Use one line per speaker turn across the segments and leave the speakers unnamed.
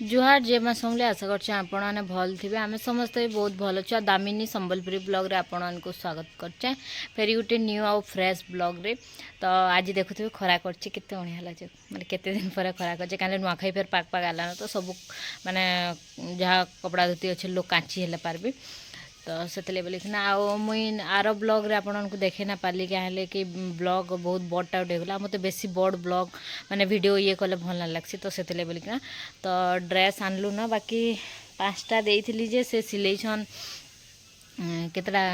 जुहार जे मैं समले आशा करछे आपण माने भल थिबे आमे समस्त बहुत भल छ दामिनी संबलपुरी ब्लॉग रे आपण को स्वागत करछे फेरी गुटे न्यू आउ फ्रेश ब्लॉग रे। तो आज देखुथिबे खरा करछे केते ओणी हला जे माने केते दिन पर खरा करछे काले नुआ खाई फेर पाक पाक आला तो सब माने जहा कपड़ा धोती अछि लोग काची हेले पारबे तो से बोलिकिना मुई आर ब्लॉग रे आपन को देखे ना पाली क्या हेले कि ब्लॉग बहुत बड़टा उठे गला मते बेसी बड़ ब्लॉग माने वीडियो ये कले भल ना लागसी तो से बोलिकिना तो ड्रेस आनलु ना बाकी पाँचटा देइथिली जे से सिलेइछन केतरा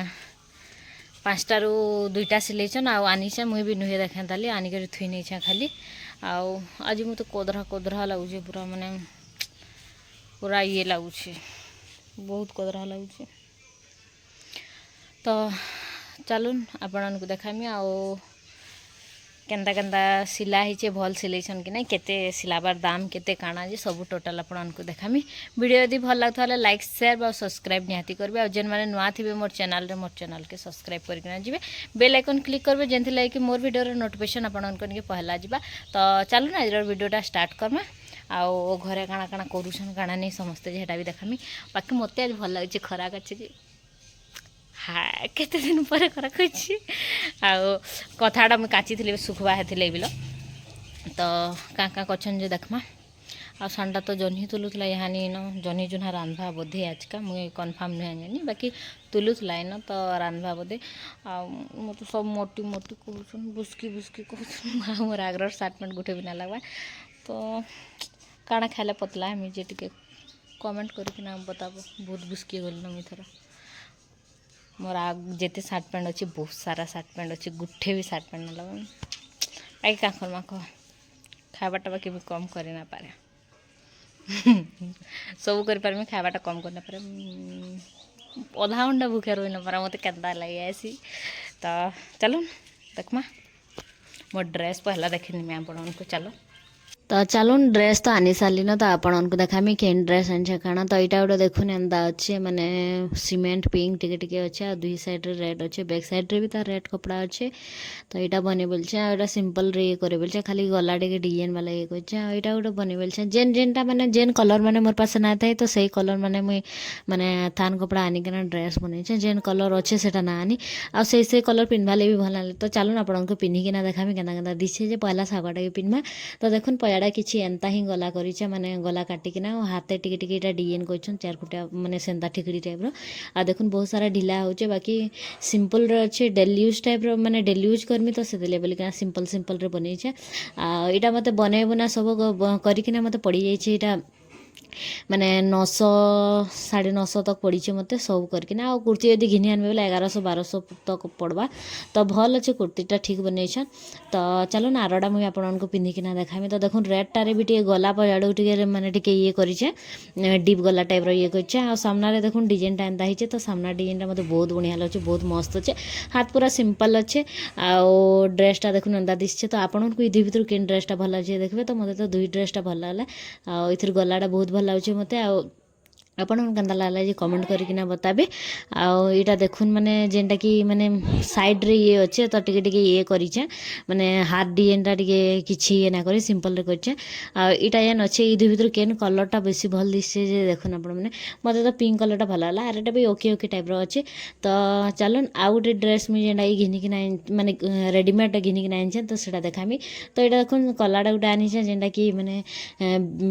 पाँचटा रु दुईटा सिलेइछन आनीछे मुई भी नुहे देखा ताली आनिक थुई नहीं छा खाली आज मत कोदरा कोदरा लगुचे पूरा माने पूरा ये लगुचे बहुत कोदरा लगुचे। तो चलुन आपण को देखामी केंदा केंदा सिला ही भल सिलेसन कि नहीं केते सिलाबार दाम केते काना जे सब टोटल आपण को देखामी। वीडियो यदि भल लागत वाले लाइक शेयर और सब्सक्राइब निहाती करबे और जेन माने नुआ थिबे मोर चैनल के सब्सक्राइब करके जिवे बेल आइकन क्लिक करबे जेंथि लागी कि मोर वीडियो रो नोटिफिकेशन आपण को निके पहला जिबा। तो चलुन आज वीडियोटा स्टार्ट करमा आउ घरे काना काना करूछन काना नहीं समस्ते जेटा भी देखामी। बाकी मते आज भल लागछि खरा करछि जे हाँ केते दिन पर खराक होइछि कथाटा मुझे काची सुखबा है बिल तो क्या कछन जे देखमा संडा तो जह्नी तुलुला यहाँ इन जह्नी जुना रांधवा बोधे आज का मुझे कन्फर्म नहीं जानी बाकी तुलुला इन तो रांधवा बोधे तो सब मोटी मोटी करूँ बुसकी बुसकी कर मोर आग्रह सार्ट पैंट गुटे भी ना लगवा तो काଣା खाले पतला है मुझे टे कमेंट करके बताबो बहुत बुसकी गल मुई थर मोर जेते सार्ट पैंट अच्छे बहुत सारा सार्ट पैंट अच्छे गुठे भी सार्ट पैंट ना लगे बाकी क्या करमा कह खावाटा बाकी भी कम करे ना पारे सब कर पारे खावाटा कम करना पारे अधा घंटा भूखे रही ना पारा मत केदा लगे ऐसी तो चलो देखमा मोर ड्रेस पहला देखनी मैं आपण को चलो। तो चलून ड्रेस तो आनी सारी न तो आपण को देखामी केन ड्रेस आनी काना तो यहाँ गोटे देखुन एंता अच्छे माने सीमेंट पिंक टिके टिके अच्छे आ दुई साइड रे रेड अच्छे बैक साइड रे भी तार रेड कपड़ा अच्छे तो यहाँ बने बोलछे यहाँ सिंपल रे ये करे बोलछे खाली गला टे डिजाइन वाला ये करछे यहाँ गोटे बने बोलछे जेन जेनटा माने जेन कलर माने मोर पास ना थाए तो सही कलर माने मुई माने थान कपड़ा आनिकना ड्रेस बनईछे जेन कलर अच्छे सेटा ना आनी आ से कलर पिन्हवाले भी भल लागे तो चलून आपण को पिन्हिकिना देखामी केना केना दिशे जे पहला सागटा पिन्हमा तो देखुन पयाड़ा किछि एंता ही गला करिछे माने गला काटिकिना हाथे टिके टिके इटा डिजाइन करछन चार फुटिया माने सेंता ठिकड़ी टाइप रो आ देखुन बहुत सारा ढिला होचे बाकी सिंपल रो अच्छे डेली यूज टाइप रो माने डेली यूज करमी तो से लेवल का सिंपल सिंपल रे बनईछे आ इटा मते बनेबना सब करिकिना मते पड़ी जाइछे इटा माने 900 950 तक पड़ी मत सब करके आ कुर्ती यदि घिनी आनबे बोले 1100 1200 तक पड़वा तो भल अच्छे कुर्तीटा ठीक बनईछन। तो चलो ना आरटा मुझे आपको पिंधिकिना देखामी तो देखुन रेडटारे भी टे गला पड़ू टे माने टे ये करिछे डीप गला टाइप रो ये करिछे आ सामने देखुन डिजाइनटा एंता हिचे तो सामना डिजाइनटा मते बहुत बढ़िया लगे बहुत मस्त अच्छे हाथ पूरा सिंपल अच्छे आ ड्रेसटा देखुन एंता दिसछे तो आपनको इधर भीतर केन ड्रेसटा भल लागे देखबे तो मते तो दुई ड्रेसटा भल लागला आ इथर गलाटा बहुत भल लागे मते आपण केन्ता लागला जे कमेंट करकिना बताबे आईटा देखुन माने जेनटा कि माने साइड रे ये अच्छे तो टिके टिके ये करिछे माने हाथ डिजाइनटा टिके किछि ये ना करी सिंपल रे करिछे आईटा एन अच्छे इधर भीतर केन कलरटा बेसी भल दिसछे जे देखुन आपण माने मते तो पिंक कलरटा भल लागला आरेटा भी ओके ओके टाइप रो अच्छे। तो चलन आउ गोटे ड्रेस मुझे जेनटा घिनी किना माने रेडीमेड घिनी किना आनिछे तो सेटा देखामी तो एटा देखुन कलाटा गोटे आनिछे जेनटा कि माने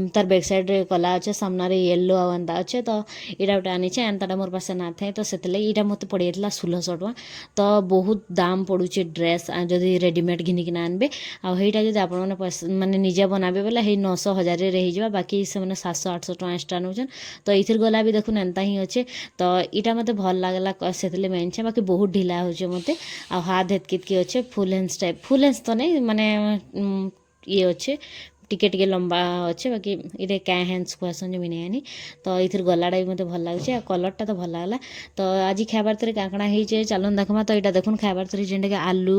तार बैक साइड रे कला अच्छे सामना रे येलो आ एंता अच्छे तो यहाँ गोटे आनीचे एंता मोर पास ना थाए तो से यहाँ मत पड़ जाता 1600 टका तो बहुत दाम पड़ुचे ड्रेस जदि रेडीमेड घिनिकिना आनबे आईटा जब आप माने निजे बनाबे बोले हे 900 1000 रे बाकी से 700 800 टका एक्सट्रा नौचन तो इथिर गला भी देखुन एंता ही अच्छे तो यहाँ मत भल लगला से मेनछे बाकी बहुत ढिला हो मत आ हाथ हेतकितकी अच्छे full hands type full hands तो नहीं माने ये अच्छे टिके टिके लंबा अच्छे बाकी ये क्या हैंड्स को आसन जो मिनी तो इधर गलाटा भी मत भल लगे कलरटा तो भल लगला। तो आज खाबार तरी काकणा हो चलन देखमा तो यहाँ देखुन खाबार तरी जेनटा कि आलू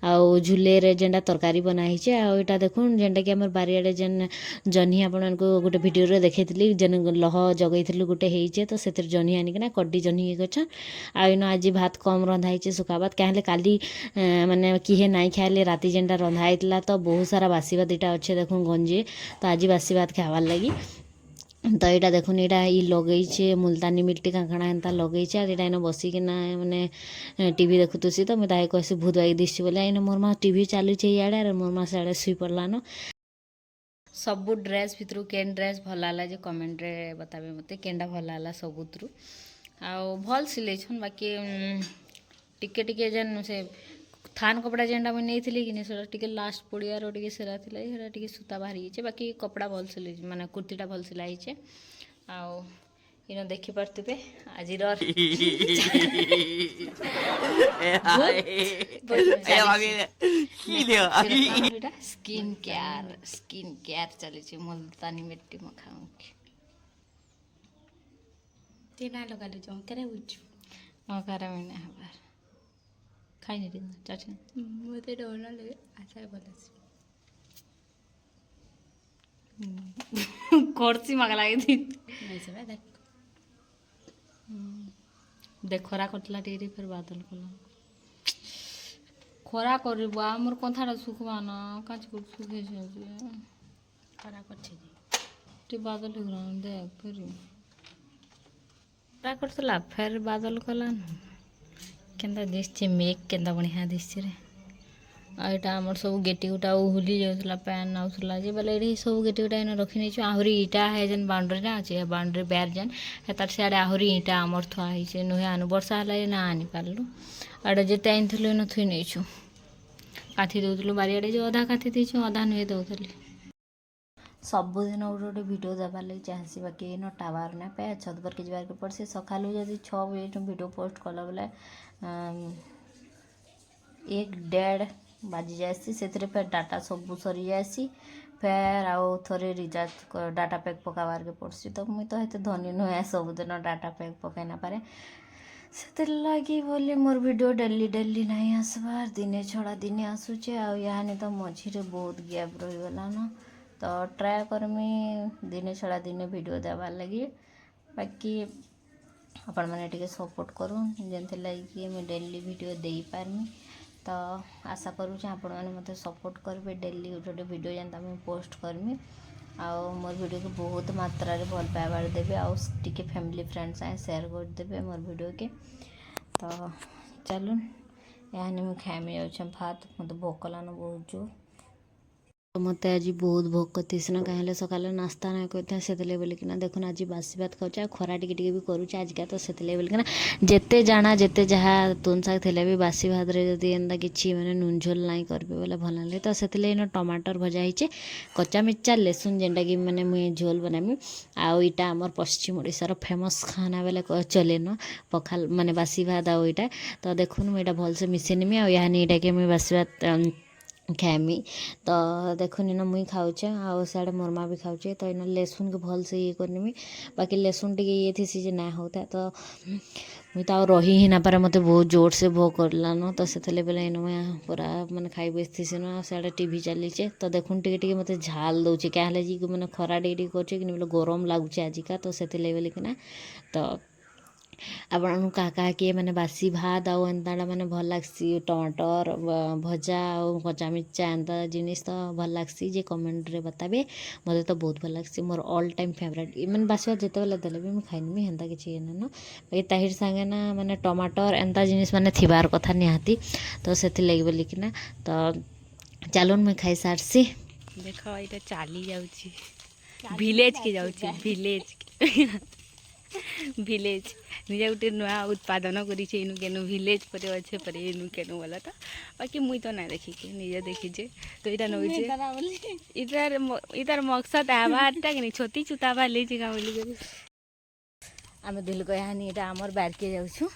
आउ झुले जेनटा तरकारी बनाई आईटा देखुन जेनटा कि आम बारियाड़े जेन जह्नी आपको गोटे भिडियो देखी जेन लह जगैलु गोटे होइचे तो से जह्नी आनिकना कड्डी जह्नी ये कर आईन आज भात कम रंधा है सुखा भात क्या काली माने किहे नाई खाइले राति जेनटा रंधा होता तो बहुत सारा बासी भात यहाँ अच्छे देखुन गंजे तो आज बासी भात खावार लगी
तो यहाँ देखुन यहाँ ई लगे मुल्तानी मिट्टी काଣା एंता लगे आर यहाँ बसिकिना मैंने टीवी देखुसी तो मुझे कहसी भूत बाई दिशि बोले इन मोर माँ टीवी चलुचे इे आर मोर माँ सियाड़े शुई पड़लान।
सबू ड्रेस भितर केन ड्रेस भल है जो कमेंट रे बताबे मते केनटा भल है सबुतु आउ भल सिलेछन बाकी टिके टिके जेन से थान कपड़ा जेनटा मुझे नहीं कि नहीं टिके लास्ट पड़ियार टिके सेरा थिला सेरा टिके सूता बाहरी जाइए बाकी कपड़ा भल सिले माने कुर्तीटा भल सिलाई आउ इन देखि पार्थिबे आज स्किन केयर चली मुल्तानी मिट्टी में खाऊं
तेना लगा ले जाऊं करे उच्चू
करे मैंने हबार खाई नहीं दिन चाची
मते डोना लगे अच्छा बोलस
कोर्सी मग लगे थी
नहीं से देख
देख खरा कटला टीरी फिर बादल कला खरा करबो हमर कथाटा सुखबा ना काच को सुखे छै
खरा करछे
टी बादल ग्राउंड देख फिर खरा करतला फिर बादल कला केंदा दिसছে मेघ केंदा बढ़िया दिसছে रे आ एटा हमर सब गेटी गुटा हुली जाउतला पैन आउतला जे बोले रे सब गेटी गुटा इन रखि नै छु आहुरी ईटा है जन बाउंड्री ना छै बाउंड्री बैर जन हे तार साडे आहुरी ईटा हमर थुआ है छै नहे आनु वर्षा हला ना आनी पारलु आडे जे टाइम थलो न थुई नै छु काथी दउतलु बारियाडे जे आधा काथी दै छु आधा नहे दउतली सबुदिन गोटे गोटे भिडियो देवार लगे चाहसी बाकी इन टावर ना पे छत पर के जबार के पड़से सकाल जब 6 बजे भिडियो पोस्ट कला बोले 1:30 बाजी जासी से फिर डाटा सब सरी जासी फिर आउ थे रिचार्ज डाटा पैक पकाबार के पड़सी तो मुई तो हेते धनी नुहे सबुदिन डाटा पैक पकई ना पारे से लगी बोली मोर वीडियो डेली डेली नहीं आसबार दिने छड़ा दिने आसूचे आने तो मझे बहुत गैप रहीगला न तो ट्राए करमी दिने छड़ा दिने वीडियो देवार लगी बाकी आपण मैंने टे सपोर्ट करूँ जमती लगे मुझे डेली वीडियो दे पारमी तो आशा करुँच आपण मैंने मत सपोर्ट करेंगे डेली गोटे वीडियो जनता मुझे पोस्ट करमी आउ मोर वीडियो को बहुत मात्रा रे भल पाइबार देवे आउ टिके फैमिली फ्रेंड्स आए शेयर कर देवे मोर वीडियो के तो चलून यहाँ मुझे खाइमी जाऊँ भात मत भोक लान बहुत जोर मत आज बहुत भोक करती ना कहीं सकाल नास्ता ना करते से बोलिकिना देखुन आज बासी भात खाऊे खरा टिके भी करुचे आजका तो से बोलिकिना जेते जाना जेते जहाँ तुन शाग थे भी बासी भात रे जदि एंता किसी मैंने नुन झोल नहीं करेंगे बोले भल लगे तो से इन टमाटर भजा होचे कच्चा मिर्चा लेसुन जेनटा कि मैंने मुझे झोल बनामी आउ इटा आमर पश्चिम ओडिशार फेमस खाना बेले चले न पखाल माने बासी भात आउ इटा तो देखुन मुझे भलसे मिसेनीमी आने इटा के मुझे बासी भात खाएमी तो देखुन इन मुई खाऊचे आउ साड़े मोर माँ भी खाऊचे तो इन लेसुन के भल से ये करनी बाकी लेसुन टे ये थी सी ना होता तो मुई तो रही ही ना पारे मत बहुत जोर से भोग करलान तो से बेले इन मुझे पूरा मैंने खाई बसती ना साड़े टीवी चलीचे तो देखुन टे मत झाल दौचे क्या जी मैंने खरा टे कर बोले गरम लगुचे आजिका तो से बोलिकिना तो आपण क्या किए मैंने बासी भात आउ एंता मैंने भल लगसी टमाटर भजा और कच्चा मिर्चा एंता जिनिस तो भल लगसी जे कमेंट रे बताबे मते तो बहुत भल लगसी मोर ऑल टाइम फेवरेट मैंने बासी भात जिते बेले देले भी खाइनी हेन्ता किसी न बाकी ताहिर संगे ना मैंने टमाटर एंता जिनिस मैंने थिबार कथा निहाती तो से लगे बोलिकिना तो चलून मुझे खाई सारसी
देख ये चली जाऊँगी विलेज के जाऊँगी विलेज विलेज निजे गोटे नुआ उत्पादन करेनु विलेज पर अच्छे पर इनु केनु बोला तो बाकी मुई तो ना देखिके निजे देखीचे तो इटा नौचे इतार मकसद आवारटा कि छोटी चुताबा ले का बोली
आम दिल को यहाँ इटा आमर बार के जाऊँ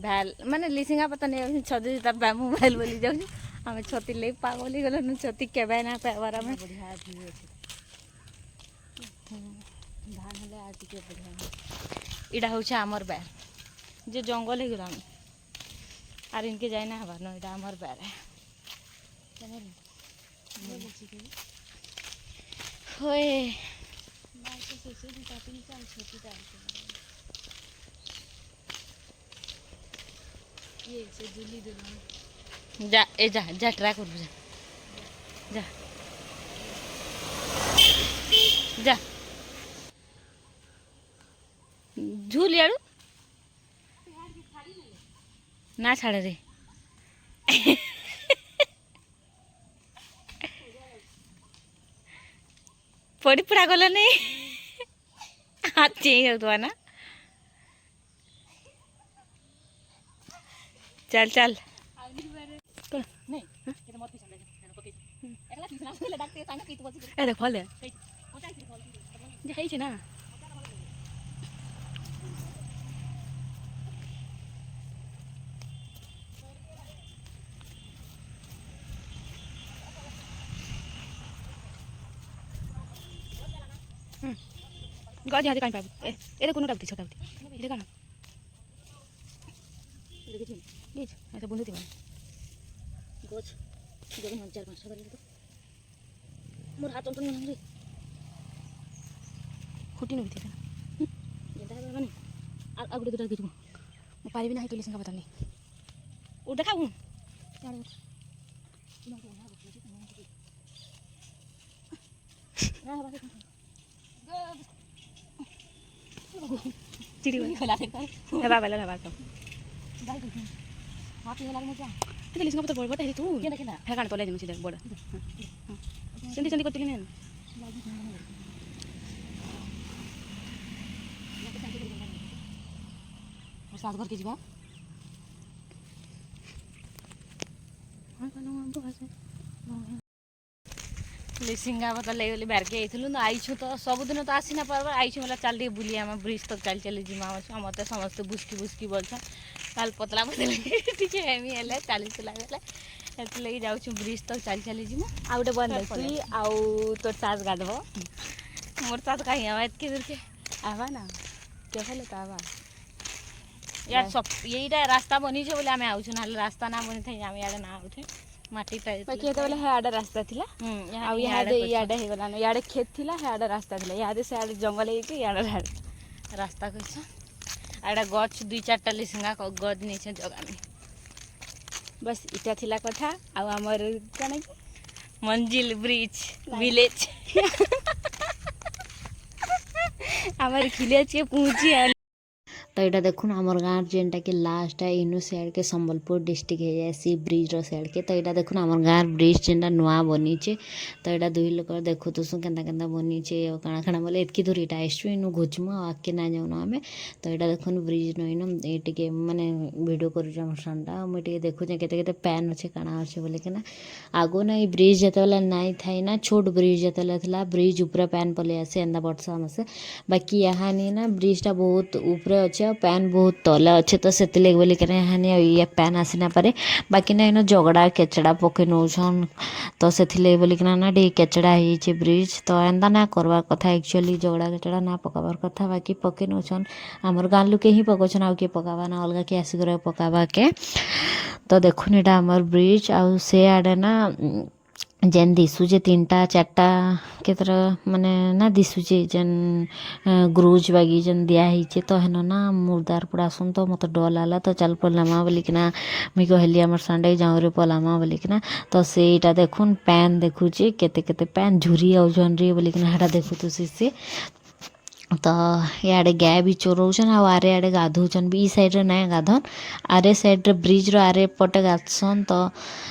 भाल माने लिसिंगा पता नहीं छती चुता मोबाइल बोली जाऊँ आम छती ले पागली गल छती केवे ना पाइबार आम बढ़िया धान हेले आज टिके बढ़िया इटा हूँ आमर बैर जे जंगल हो गला आर इनके जाए ना हबार न इटा आमर बैर है होए जा ए जा जा ट्राई कर जा जा
झूल याड़ू ना छाड़ रे पड़ी पुड़ा गला नहीं हाथ चेंज होता ना चल चल ए देख फल जे है ना गज हाथे काई पाबू ए कोनो टापती छोटा ए काना गेज ऐसा बुंदू दिबा
गज जब हम 4-5 बार तो मोर हाथ अंतन मन रे
खुटी न बिथे
जेता है माने आगुडे दुटा गिरबो
म पारिबि नाही तुली संगा पता नहीं ओ देखाऊ चिड़ी
खोला दे
है बाबा ला बाबा
हाथ ये लाग मजा
तुली संगा पता बड़ है तू
के देखना
है कान तोले जमसी देख बड़ संदी संदी करतली ने
और साथ घर के जीवा
हां कानो हम तो हसे
लिसिंगा बता ले बोली बाहर के आइथिलु न आइछु तो सब दिन तो आसी ना परबा आइछु मला चल रे बुली हम ब्रिज तक चल चली जिमा हम मते समस्त बुस्की बुस्की बोलछ काल पतला पतला ठीक है मी एले 40 लागले एत ले जाउ छु ब्रिज तक चल चली जिमा
आ उटे बंद तुई आउ तोर सास गादबो
मोर साथ कहीं आवा एत के दूर के
आवा ना के फले त आवा
यार सब यहीटा रास्ता बनी छे बोले हमें आउ छु ना रास्ता ना बनी थे हम यार ना उठे माटी टाइप
बाकी तो बोले है आडा रास्ता थिला आ याडे हे गला याडे खेत थिला है आडा रास्ता थिला यादे से आडे जंगल है कि याडे
रास्ता कइछ आडा गछ 2-4टा लिसिंगा गज नहीं छे जगह में
बस इटा थिला कथा आ हमर कने
मंजिल ब्रिज विलेज
हमर खिलेज के पहुंची है
तो यहाँ देखुन आमर गाँव जेनटा कि लास्ट है इनु साइड के संबलपुर डिस्ट्रिक्ट है जासी ब्रिज रो साइड के तो यहाँ देखुन आमर गाँव ब्रिज जेनटा नुआ बनीचे तो यहाँ दुई लोग देखु तुसु केंता केंता बनीचे काଣା काଣା बोले एतकी दूर इटा आसछु इनु घुचमु आके ना जाउनु आमे तो यहाँ देखुन ब्रिज नइनु ए टिके माने वीडियो करू हमर संडा मु टिके देखु जे केते केते पैन अछि काଣା अछि बोले के ना आगो ना ई ब्रिज जतले नाइ थाई ना छोट ब्रिज जतले थला ब्रिज ऊपर पैन पले आसे एंदा वर्षा हमसे बाकी यहाँ नहीं ना ब्रिज टा बहुत ऊपर अच्छे पैन बहुत तले अच्छे तो से बोली कि यहाँ ये पैन आसी ना पारे बाकी ना इन झगड़ा केचड़ा पके नौछन तो से बोली कि ना टे केचड़ा हो ब्रिज तो एंदा ना करवा कथा एक्चुअली झगड़ा केचड़ा ना पकाबार कथा बाकी पके नौछन आमर गाँव लोके ही पकाउछन आउ किए पकाबा ना अलगा किए आसिक पकाबा के तो देखुन एटा आमर ब्रिज आउ से आड़े ना जेन दिशुचे 3-4टा केतरा माने ना दिशुचे जेन ग्रुज बागी जेन दिया हिचे तो हेन ना मुर्दार पड़ा सुन तो मत डर लाला तो चल पलामा बोली कि ना मुई कहली हमर संडे जाऊ रे पलामा बोली कि ना तो सेटा देखुन पैन देखुचे केते केते पैन झुरी आउछन रे बोली कि ना हेटा देखु तुसी से तो याडे गाय भी चोरौछन आ आरे आडे गाधौछन भी ई साइड रे ना गाधन आरे साइड रे ब्रिज रो आरे पटे गाधसन तो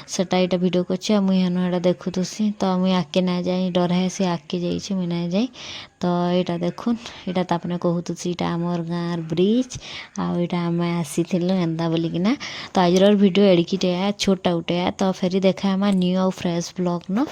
सेटा इटा वीडियो करछे मुई हेनो एटा देखु तुसी तो मुई आके ना जाई डर है से आके जाईछे मुई ना जाई तो एटा देखुन एटा तापने कहू तुसी एटा हमर गाँर ब्रिज आ एटा हमें आसीथिलु एंदा बोली कि ना तो आज वीडियो एडिकिटे है छोटा उठे है तो फेरी देखा हमार न्यू और फ्रेश ब्लॉग न।